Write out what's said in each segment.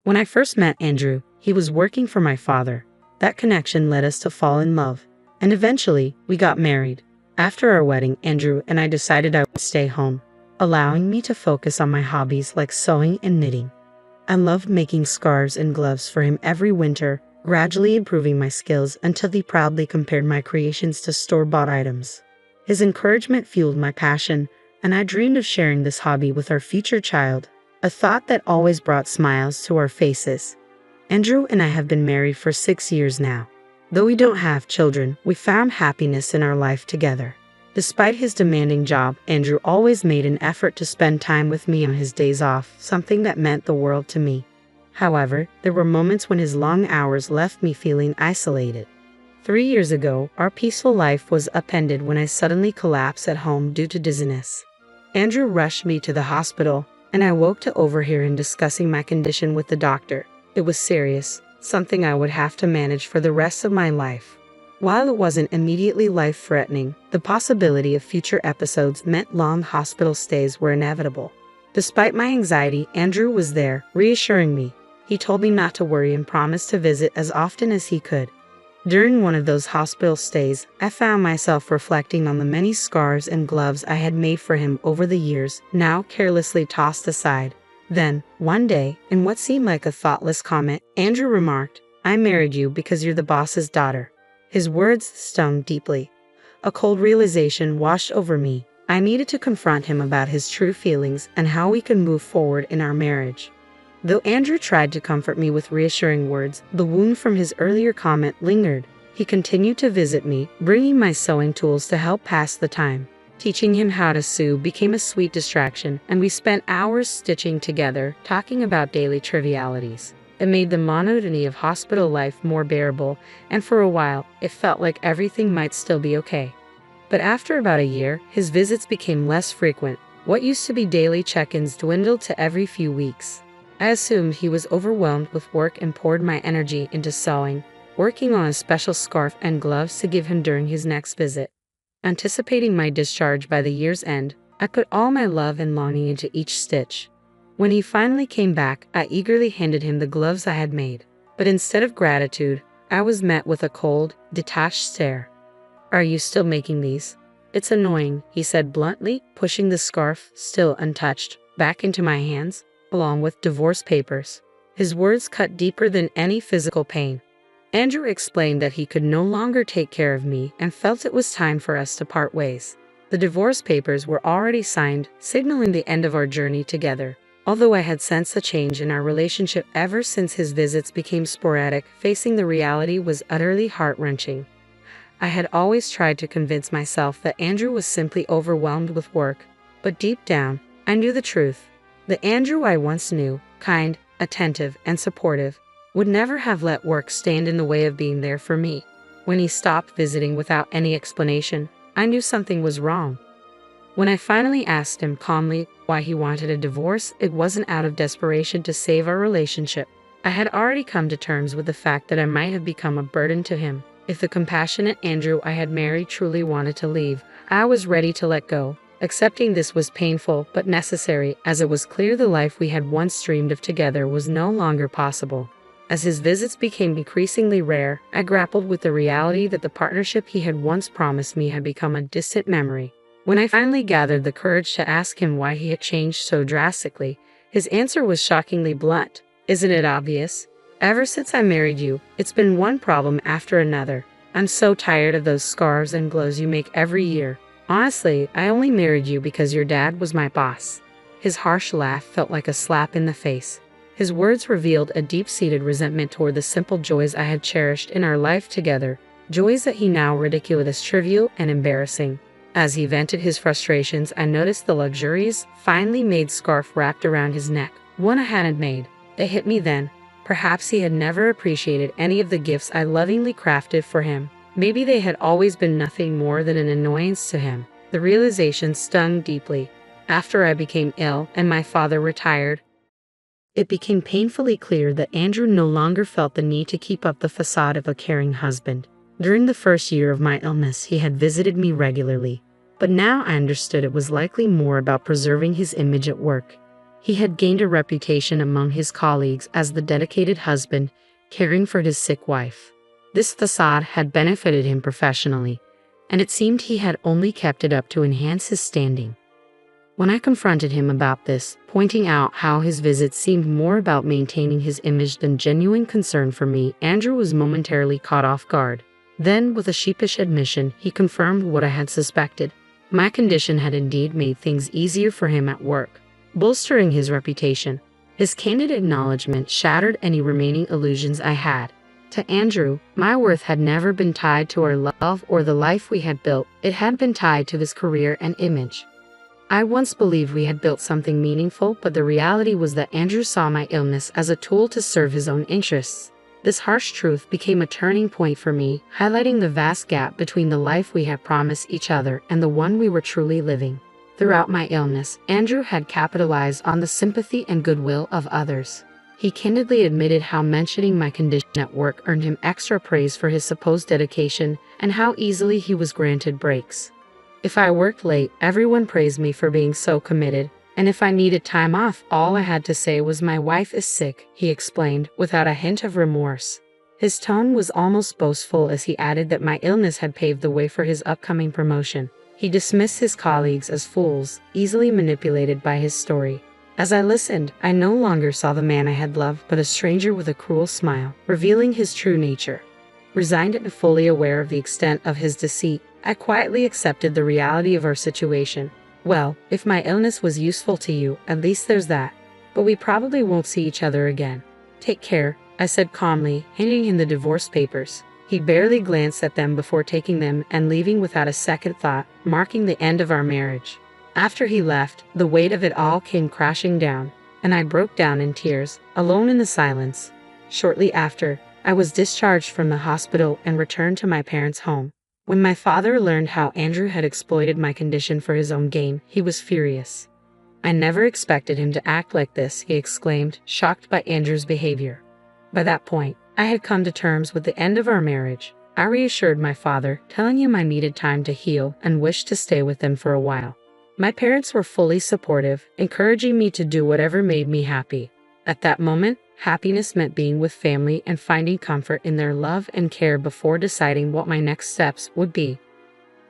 When I first met Andrew, he was working for my father. That connection led us to fall in love, and eventually, we got married. After our wedding, Andrew and I decided I would stay home, allowing me to focus on my hobbies like sewing and knitting. I loved making scarves and gloves for him every winter, gradually improving my skills until he proudly compared my creations to store-bought items. His encouragement fueled my passion, and I dreamed of sharing this hobby with our future child, a thought that always brought smiles to our faces. Andrew and I have been married for 6 years now. Though we don't have children, we found happiness in our life together. Despite his demanding job, Andrew always made an effort to spend time with me on his days off, something that meant the world to me. However, there were moments when his long hours left me feeling isolated. 3 years ago, our peaceful life was upended when I suddenly collapsed at home due to dizziness. Andrew rushed me to the hospital, and I woke to overhear him discussing my condition with the doctor. It was serious, something I would have to manage for the rest of my life. While it wasn't immediately life-threatening, the possibility of future episodes meant long hospital stays were inevitable. Despite my anxiety, Andrew was there, reassuring me. He told me not to worry and promised to visit as often as he could. During one of those hospital stays, I found myself reflecting on the many scarves and gloves I had made for him over the years, now carelessly tossed aside. Then, one day, in what seemed like a thoughtless comment, Andrew remarked, "I married you because you're the boss's daughter." His words stung deeply. A cold realization washed over me. I needed to confront him about his true feelings and how we could move forward in our marriage. Though Andrew tried to comfort me with reassuring words, the wound from his earlier comment lingered. He continued to visit me, bringing my sewing tools to help pass the time. Teaching him how to sew became a sweet distraction, and we spent hours stitching together, talking about daily trivialities. It made the monotony of hospital life more bearable, and for a while, it felt like everything might still be okay. But after about a year, his visits became less frequent. What used to be daily check-ins dwindled to every few weeks. I assumed he was overwhelmed with work and poured my energy into sewing, working on a special scarf and gloves to give him during his next visit. Anticipating my discharge by the year's end, I put all my love and longing into each stitch. When he finally came back, I eagerly handed him the gloves I had made. But instead of gratitude, I was met with a cold, detached stare. "Are you still making these?" "It's annoying," he said bluntly, pushing the scarf, still untouched, back into my hands, along with divorce papers. His words cut deeper than any physical pain. Andrew explained that he could no longer take care of me and felt it was time for us to part ways. The divorce papers were already signed, signaling the end of our journey together. Although I had sensed a change in our relationship ever since his visits became sporadic, facing the reality was utterly heart-wrenching. I had always tried to convince myself that Andrew was simply overwhelmed with work, but deep down, I knew the truth. The Andrew I once knew, kind, attentive, and supportive, would never have let work stand in the way of being there for me. When he stopped visiting without any explanation, I knew something was wrong. When I finally asked him calmly why he wanted a divorce, it wasn't out of desperation to save our relationship. I had already come to terms with the fact that I might have become a burden to him. If the compassionate Andrew I had married truly wanted to leave, I was ready to let go. Accepting this was painful but necessary, as it was clear the life we had once dreamed of together was no longer possible. As his visits became increasingly rare, I grappled with the reality that the partnership he had once promised me had become a distant memory. When I finally gathered the courage to ask him why he had changed so drastically, his answer was shockingly blunt. "Isn't it obvious? Ever since I married you, it's been one problem after another. I'm so tired of those scarves and gloves you make every year. Honestly, I only married you because your dad was my boss." His harsh laugh felt like a slap in the face. His words revealed a deep-seated resentment toward the simple joys I had cherished in our life together, joys that he now ridiculed as trivial and embarrassing. As he vented his frustrations, I noticed the luxurious, finely made scarf wrapped around his neck, one I hadn't made. It hit me then. Perhaps he had never appreciated any of the gifts I lovingly crafted for him. Maybe they had always been nothing more than an annoyance to him. The realization stung deeply. After I became ill and my father retired, it became painfully clear that Andrew no longer felt the need to keep up the facade of a caring husband. During the first year of my illness, he had visited me regularly, but now I understood it was likely more about preserving his image at work. He had gained a reputation among his colleagues as the dedicated husband, caring for his sick wife. This facade had benefited him professionally, and it seemed he had only kept it up to enhance his standing. When I confronted him about this, pointing out how his visits seemed more about maintaining his image than genuine concern for me, Andrew was momentarily caught off guard. Then, with a sheepish admission, he confirmed what I had suspected. My condition had indeed made things easier for him at work, bolstering his reputation. His candid acknowledgement shattered any remaining illusions I had. To Andrew, my worth had never been tied to our love or the life we had built. It had been tied to his career and image. I once believed we had built something meaningful, but the reality was that Andrew saw my illness as a tool to serve his own interests. This harsh truth became a turning point for me, highlighting the vast gap between the life we had promised each other and the one we were truly living. Throughout my illness, Andrew had capitalized on the sympathy and goodwill of others. He candidly admitted how mentioning my condition at work earned him extra praise for his supposed dedication and how easily he was granted breaks. If I worked late, everyone praised me for being so committed, and if I needed time off, all I had to say was my wife is sick, he explained, without a hint of remorse. His tone was almost boastful as he added that my illness had paved the way for his upcoming promotion. He dismissed his colleagues as fools, easily manipulated by his story. As I listened, I no longer saw the man I had loved, but a stranger with a cruel smile, revealing his true nature. Resigned and fully aware of the extent of his deceit, I quietly accepted the reality of our situation. Well, if my illness was useful to you, at least there's that. But we probably won't see each other again. Take care, I said calmly, handing him the divorce papers. He barely glanced at them before taking them and leaving without a second thought, marking the end of our marriage. After he left, the weight of it all came crashing down, and I broke down in tears, alone in the silence. Shortly after, I was discharged from the hospital and returned to my parents' home. When my father learned how Andrew had exploited my condition for his own gain, he was furious. I never expected him to act like this, he exclaimed, shocked by Andrew's behavior. By that point, I had come to terms with the end of our marriage. I reassured my father, telling him I needed time to heal and wished to stay with him for a while. My parents were fully supportive, encouraging me to do whatever made me happy. At that moment, happiness meant being with family and finding comfort in their love and care before deciding what my next steps would be.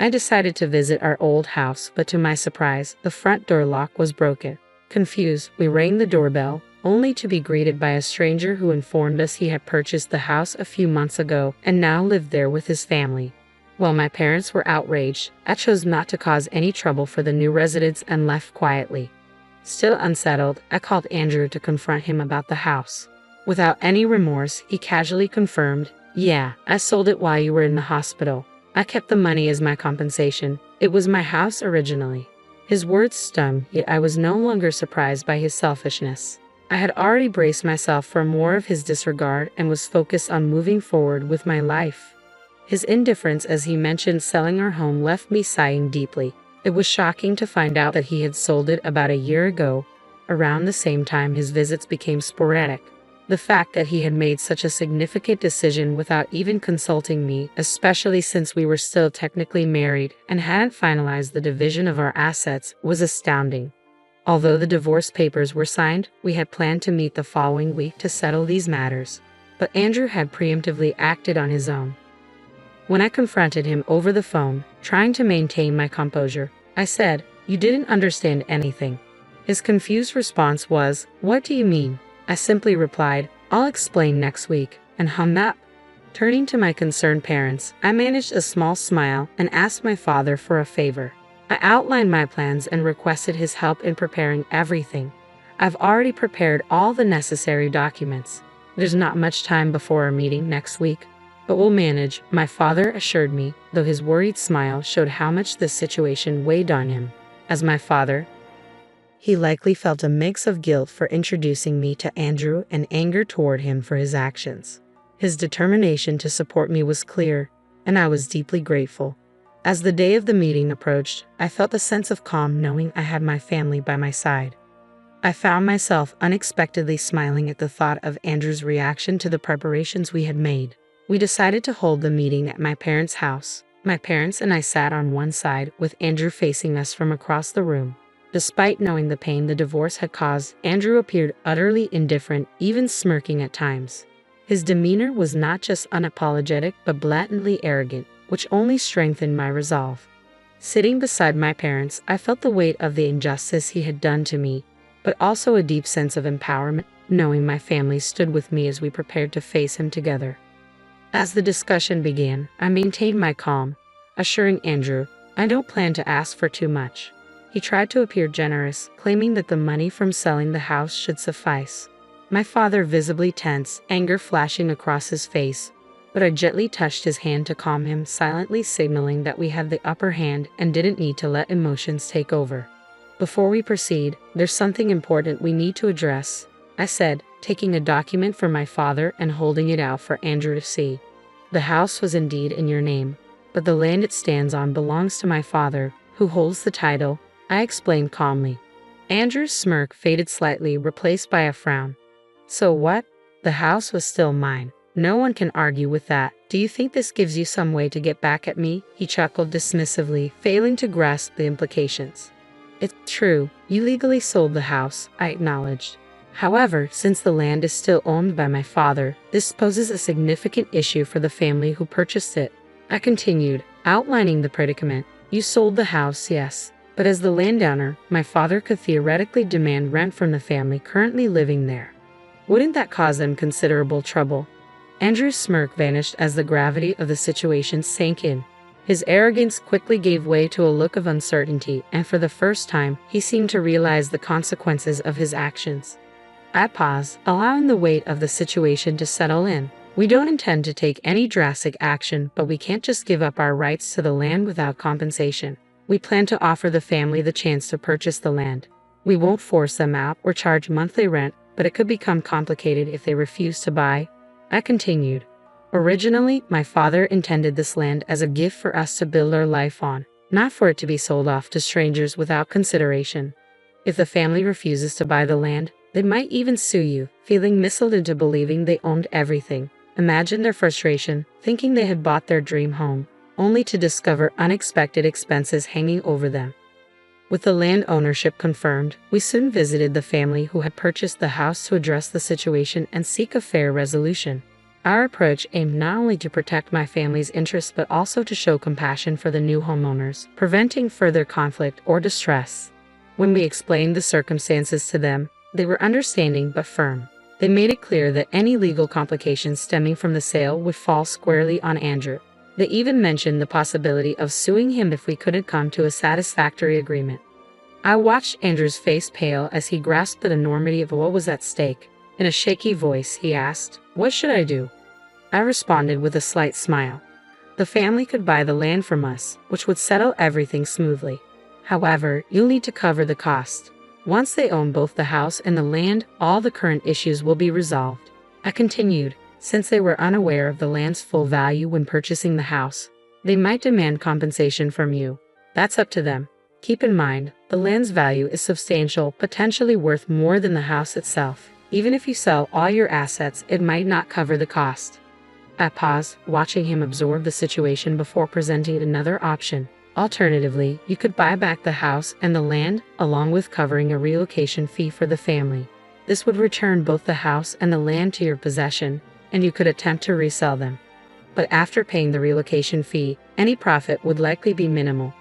I decided to visit our old house, but to my surprise, the front door lock was broken. Confused, we rang the doorbell, only to be greeted by a stranger who informed us he had purchased the house a few months ago and now lived there with his family. While my parents were outraged, I chose not to cause any trouble for the new residents and left quietly. Still unsettled, I called Andrew to confront him about the house. Without any remorse, he casually confirmed, "Yeah, I sold it while you were in the hospital. I kept the money as my compensation. It was my house originally." His words stung, yet I was no longer surprised by his selfishness. I had already braced myself for more of his disregard and was focused on moving forward with my life. His indifference as he mentioned selling our home left me sighing deeply. It was shocking to find out that he had sold it about a year ago. Around the same time, his visits became sporadic. The fact that he had made such a significant decision without even consulting me, especially since we were still technically married and hadn't finalized the division of our assets, was astounding. Although the divorce papers were signed, we had planned to meet the following week to settle these matters. But Andrew had preemptively acted on his own. When I confronted him over the phone, trying to maintain my composure, I said, "You didn't understand anything." His confused response was, "What do you mean?" I simply replied, "I'll explain next week," and hung up. Turning to my concerned parents, I managed a small smile and asked my father for a favor. I outlined my plans and requested his help in preparing everything. I've already prepared all the necessary documents. There's not much time before our meeting next week, but we'll manage, my father assured me, though his worried smile showed how much this situation weighed on him. As my father, he likely felt a mix of guilt for introducing me to Andrew and anger toward him for his actions. His determination to support me was clear, and I was deeply grateful. As the day of the meeting approached, I felt a sense of calm knowing I had my family by my side. I found myself unexpectedly smiling at the thought of Andrew's reaction to the preparations we had made. We decided to hold the meeting at my parents' house. My parents and I sat on one side, with Andrew facing us from across the room. Despite knowing the pain the divorce had caused, Andrew appeared utterly indifferent, even smirking at times. His demeanor was not just unapologetic but blatantly arrogant, which only strengthened my resolve. Sitting beside my parents, I felt the weight of the injustice he had done to me, but also a deep sense of empowerment, knowing my family stood with me as we prepared to face him together. As the discussion began, I maintained my calm, assuring Andrew, "I don't plan to ask for too much." He tried to appear generous, claiming that the money from selling the house should suffice. My father visibly tense, anger flashing across his face, but I gently touched his hand to calm him, silently signaling that we had the upper hand and didn't need to let emotions take over. "Before we proceed, there's something important we need to address," I said, taking a document from my father and holding it out for Andrew to see. "The house was indeed in your name, but the land it stands on belongs to my father, who holds the title," I explained calmly. Andrew's smirk faded slightly, replaced by a frown. "So what? The house was still mine. No one can argue with that. Do you think this gives you some way to get back at me?" He chuckled dismissively, failing to grasp the implications. "It's true, you legally sold the house," I acknowledged. "However, since the land is still owned by my father, this poses a significant issue for the family who purchased it," I continued, outlining the predicament. "You sold the house, yes, but as the landowner, my father could theoretically demand rent from the family currently living there. Wouldn't that cause them considerable trouble?" Andrew's smirk vanished as the gravity of the situation sank in. His arrogance quickly gave way to a look of uncertainty, and for the first time, he seemed to realize the consequences of his actions. I paused, allowing the weight of the situation to settle in. "We don't intend to take any drastic action, but we can't just give up our rights to the land without compensation. We plan to offer the family the chance to purchase the land. We won't force them out or charge monthly rent, but it could become complicated if they refuse to buy," I continued. "Originally, my father intended this land as a gift for us to build our life on, not for it to be sold off to strangers without consideration. If the family refuses to buy the land, they might even sue you, feeling misled into believing they owned everything. Imagine their frustration, thinking they had bought their dream home, only to discover unexpected expenses hanging over them." With the land ownership confirmed, we soon visited the family who had purchased the house to address the situation and seek a fair resolution. Our approach aimed not only to protect my family's interests but also to show compassion for the new homeowners, preventing further conflict or distress. When we explained the circumstances to them, they were understanding but firm. They made it clear that any legal complications stemming from the sale would fall squarely on Andrew. They even mentioned the possibility of suing him if we couldn't come to a satisfactory agreement. I watched Andrew's face pale as he grasped the enormity of what was at stake. In a shaky voice, he asked, "What should I do?" I responded with a slight smile. "The family could buy the land from us, which would settle everything smoothly. However, you'll need to cover the cost. Once they own both the house and the land, all the current issues will be resolved." I continued, "Since they were unaware of the land's full value when purchasing the house, they might demand compensation from you. That's up to them. Keep in mind, the land's value is substantial, potentially worth more than the house itself. Even if you sell all your assets, it might not cover the cost." I paused, watching him absorb the situation before presenting another option. "Alternatively, you could buy back the house and the land, along with covering a relocation fee for the family. This would return both the house and the land to your possession, and you could attempt to resell them. But after paying the relocation fee, any profit would likely be minimal."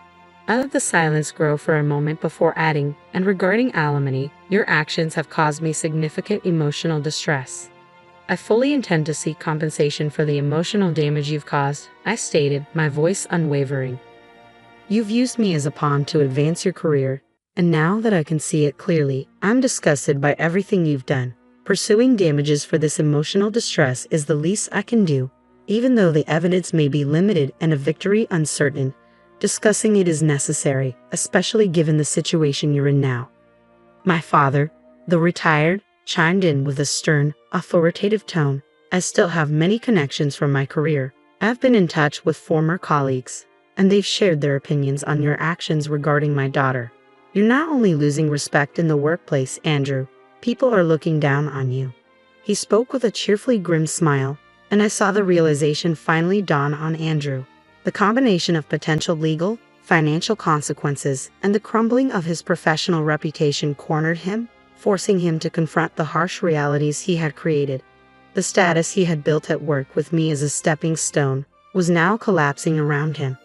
I let the silence grow for a moment before adding, "And regarding alimony, your actions have caused me significant emotional distress. I fully intend to seek compensation for the emotional damage you've caused," I stated, my voice unwavering. "You've used me as a pawn to advance your career, and now that I can see it clearly, I'm disgusted by everything you've done. Pursuing damages for this emotional distress is the least I can do. Even though the evidence may be limited and a victory uncertain, discussing it is necessary, especially given the situation you're in now." My father, though retired, chimed in with a stern, authoritative tone. "I still have many connections from my career. I've been in touch with former colleagues, and they've shared their opinions on your actions regarding my daughter. You're not only losing respect in the workplace, Andrew, people are looking down on you." He spoke with a cheerfully grim smile, and I saw the realization finally dawn on Andrew. The combination of potential legal, financial consequences, and the crumbling of his professional reputation cornered him, forcing him to confront the harsh realities he had created. The status he had built at work with me as a stepping stone was now collapsing around him.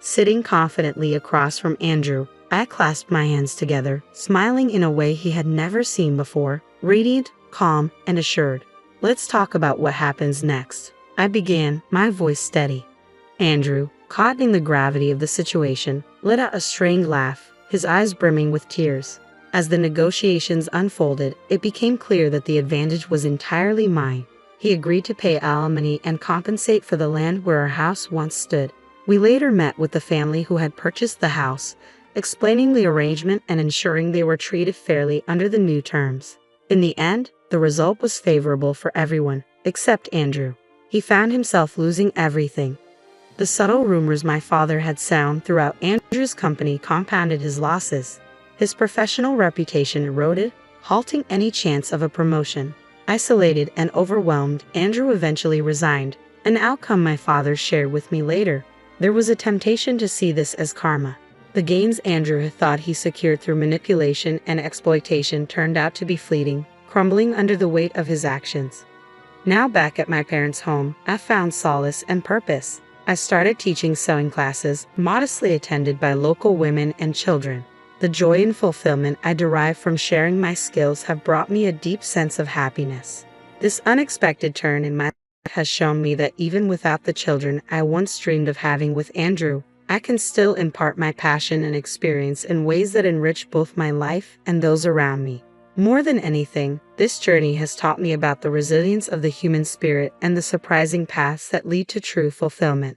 Sitting confidently across from Andrew, I clasped my hands together, smiling in a way he had never seen before, radiant, calm, and assured. "Let's talk about what happens next," I began, my voice steady. Andrew, caught in the gravity of the situation, let out a strained laugh, his eyes brimming with tears. As the negotiations unfolded, it became clear that the advantage was entirely mine. He agreed to pay alimony and compensate for the land where our house once stood. We later met with the family who had purchased the house, explaining the arrangement and ensuring they were treated fairly under the new terms. In the end, the result was favorable for everyone, except Andrew. He found himself losing everything. The subtle rumors my father had sown throughout Andrew's company compounded his losses. His professional reputation eroded, halting any chance of a promotion. Isolated and overwhelmed, Andrew eventually resigned, an outcome my father shared with me later. There was a temptation to see this as karma. The gains Andrew had thought he secured through manipulation and exploitation turned out to be fleeting, crumbling under the weight of his actions. Now back at my parents' home, I found solace and purpose. I started teaching sewing classes, modestly attended by local women and children. The joy and fulfillment I derive from sharing my skills have brought me a deep sense of happiness. This unexpected turn in my life has shown me that even without the children I once dreamed of having with Andrew, I can still impart my passion and experience in ways that enrich both my life and those around me. More than anything, this journey has taught me about the resilience of the human spirit and the surprising paths that lead to true fulfillment.